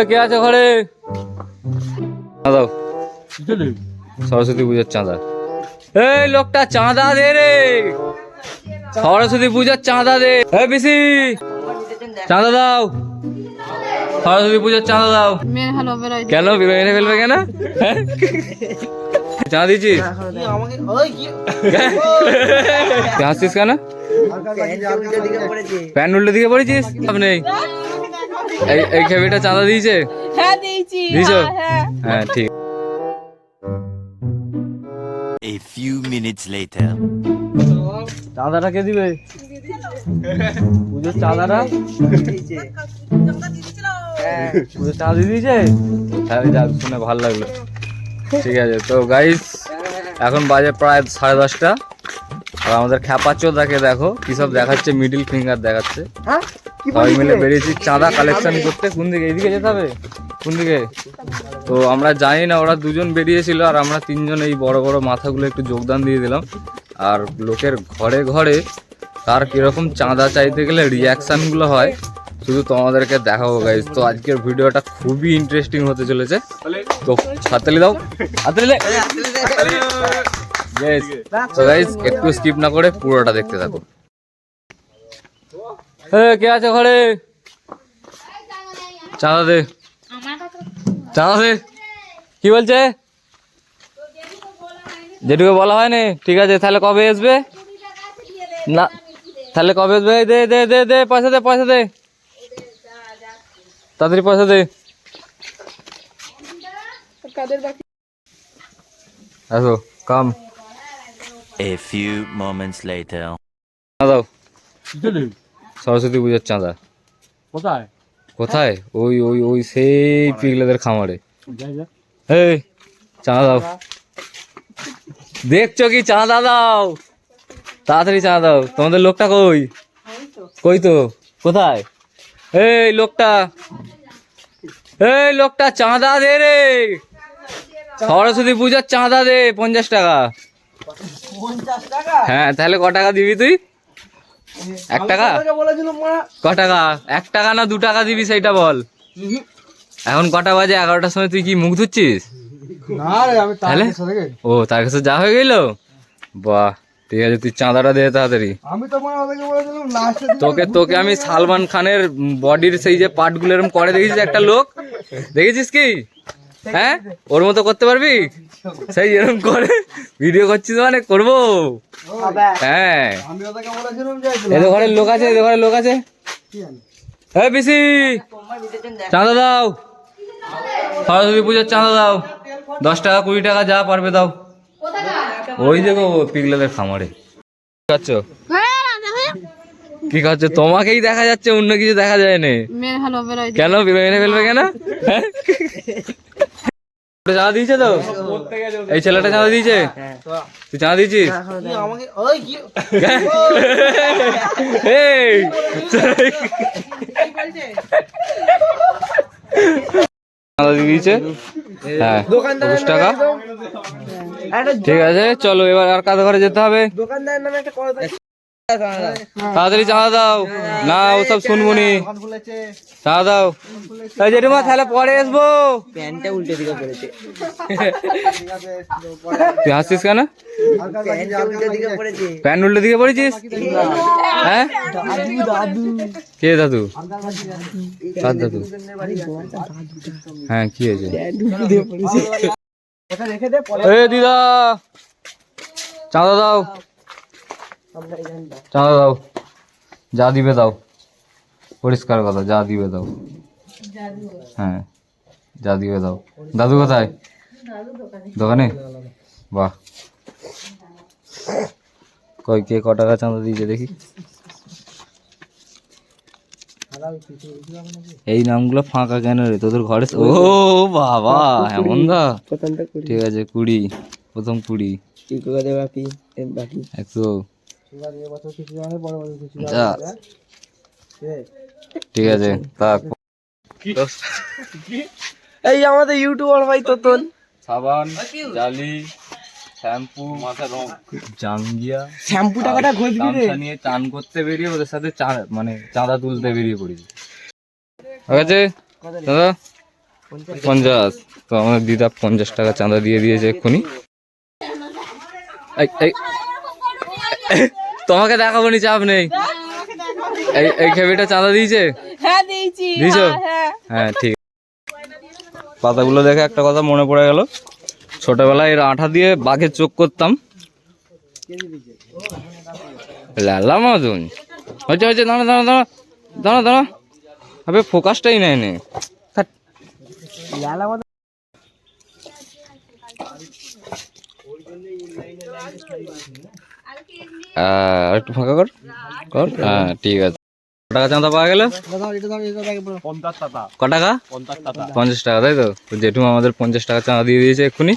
কে আছে ঘরে? দাও সরস্বতী পূজার চাঁদা। এই লোকটা চাঁদা দে রে, সরস্বতী পূজার চাঁদা দে। এই পিসি চাঁদা দাও, সরস্বতী পূজার চাঁদা দাও। কেন মেরে ফেলবে কেন? চাঁদা দিচ্ছিস? হাসছিস কেন? প্যান্ট উল্টো দিকে পড়েছিস? আপনি এই খেবিটা চাঁদা দিয়েছে? হ্যাঁ দিয়েছি। দিয়েছো? হ্যাঁ ঠিক। A few minutes later. চাঁদাটা কে দিবে? পুজোর চাঁদাটা পুজোর চাঁদা দিয়ে দিয়েছে? হ্যাঁ যাক, শুনে ভালো লাগলো। ঠিক আছে, তো গাইস এখন বাজে প্রায় 10:30। আর আমাদের খ্যাপাচোদাকে দেখো কি সব দেখাচ্ছে, মিডিল ফিঙ্গার দেখাচ্ছে। সবাই মিলে বেরিয়েছি চাঁদা কালেকশন করতে। কোন দিকে? এইদিকে যেতে হবে? কোন দিকে? তো আমরা জানি না, ওরা দুজন বেরিয়েছিল আর আমরা তিনজন এই বড় বড় মাথাগুলো একটু যোগদান দিয়ে দিলাম। আর লোকের ঘরে ঘরে তার কিরকম চাঁদা চাইতে গেলে রিয়াকশানগুলো হয় শুধু তোমাদেরকে দেখাবো গাইজ। তো আজকের ভিডিওটা খুবই ইন্টারেস্টিং হতে চলেছে। তো হাততালি দাও, হাততালি দে। তো গাইজ একটু স্কিপ না করে পুরোটা দেখতে থাকো। কে আছে ঘরে? চাঁদা দে, চাঁদা দে। কি বলছে? যেটুকু বলা হয়নি। ঠিক আছে, তাহলে কবে আসবে? না তাহলে কবে আসবে? দে দে দে দে, পয়সা দে, পয়সা দে, তাড়াতাড়ি পয়সা দে। আসো কাম। A few moments later. দাও সরস্বতী পূজার চাঁদা। কোথায়? কোথায়? ওই ওই ওই সেই পিগলেদের খামারে। এই চাঁদা দাও। দেখছো কি? চাঁদা দাও, তাড়াতাড়ি চাঁদা দাও। তোমাদের লোকটা কই? কই তো? কোথায়? এই লোকটা, এই লোকটা চাঁদা দে রে, সরস্বতী পূজার চাঁদা দে। 50 টাকা। হ্যাঁ তাহলে ক টাকা দিবি তুই? 1 টাকা? ক টাকা? 1 টাকা না 2 টাকা দিবি সেইটা বল। এখন কটা বাজে? 11টার সময় তুই কি মুখ ধুচ্ছিস? তাহলে ও তার কাছে যা হয়ে গেল। বাহ ঠিক আছে, তুই চাঁদাটা দে তাড়াতাড়ি। তোকে তোকে আমি সালমান খানের বডির সেই যে পার্ট গুলো এরকম করে দেখেছিস একটা লোক? দেখেছিস কি? হ্যাঁ ওর মতো করতে পারবি? সেই এরকম করে ভিডিও করছিস মানে করবো। হ্যাঁ এদের ঘরের লোক আছে, এদের ঘরের লোক আছে। হ্যাঁ পিসি চাঁদা দাও, সরস্বতী পুজোর চাঁদা দাও। 10 টাকা 20 টাকা যা পারবে দাও। ওই দেখো পিগলেদের খামারে খাচ্ছ। কি খাচ্ছ? তোমাকেই দেখা যাচ্ছে, অন্য কিছু দেখা যায় না। কেন মেরে ফেলবে কেন? চাঁদা দিয়েছে তো? এই ছেলেটা চাঁদা দিয়েছে? তুই চাঁদা দিয়েছিস? চাঁদা দিয়েছে? হ্যাঁ 20 টাকা। ঠিক আছে চলো এবার আর কাদের ঘরে যেতে হবে। তাড়াতাড়ি চাঁদা দাও। না ওসব শুনবনি, চাঁদা দাও। জেঠিমা তাহলে পরে আসবো। প্যান্টটা উল্টে দিকে পড়েছে। তুই হাসছিস কেন? প্যান্ট উল্টে দিকে পড়েছিস? হ্যাঁ কে দাদু? কার দাদু? হ্যাঁ কি হয়েছে? এ দিদা চাঁদা দাও, চাঁদা দাও। যা দিবে দাও, পরিষ্কার কথা, যা দিবে দাও। হ্যাঁ যা দিবে দাও। দাদু কোথায়? দোকানে? বাহ কই কে ক টাকা চাঁদা দিয়েছে দেখি। এই নামগুলো ফাঁকা কেন রে তোদের ঘরে? ও বাবা এমন দা। ঠিক আছে 20, প্রথম 20। 100। ঠিক আছে থাক। এই আমাদের ইউটিউবার ভাই তোতন। সাবান, জালি, শ্যাম্পু, মাথা রং, জাঙ্গিয়া, শ্যাম্পু টাকাটা ঘষবি রে। গামছা নিয়ে চান করতে বেরিয়ে ওদের সাথে মানে চাঁদা তুলতে বেরিয়ে পড়েছি। ঠিক আছে দাদা 50। তো আমাদের দিদা 50 টাকা চাঁদা দিয়ে দিয়েছে এক্ষুনি। এই তোমাকে দেখাবো নি, চাপ নেই। এই খেপিটা চাঁদা দিয়েছে? হ্যাঁ দিয়েছি। দিয়েছো? হ্যাঁ হ্যাঁ ঠিক। পাতাগুলো দেখে একটা কথা মনে পড়ে গেল, ছোটবেলায় এর আঠা দিয়ে বাঘের চোখ করতাম। লালা মতন হচ্ছে হচ্ছে, দাঁড়া দাঁড়া দাঁড়া দাঁড়া দাঁড়া, আবে ফোকাসটাই নেয় নে। একটু ফাঁকা কর কর, হ্যাঁ ঠিক আছে। ক টাকা চাঁদা পাওয়া গেল? ক টাকা? 50 টাকা, তাই তো? তো জেঠুমা আমাদের 50 টাকা চাঁদা দিয়ে দিয়েছে এক্ষুনি।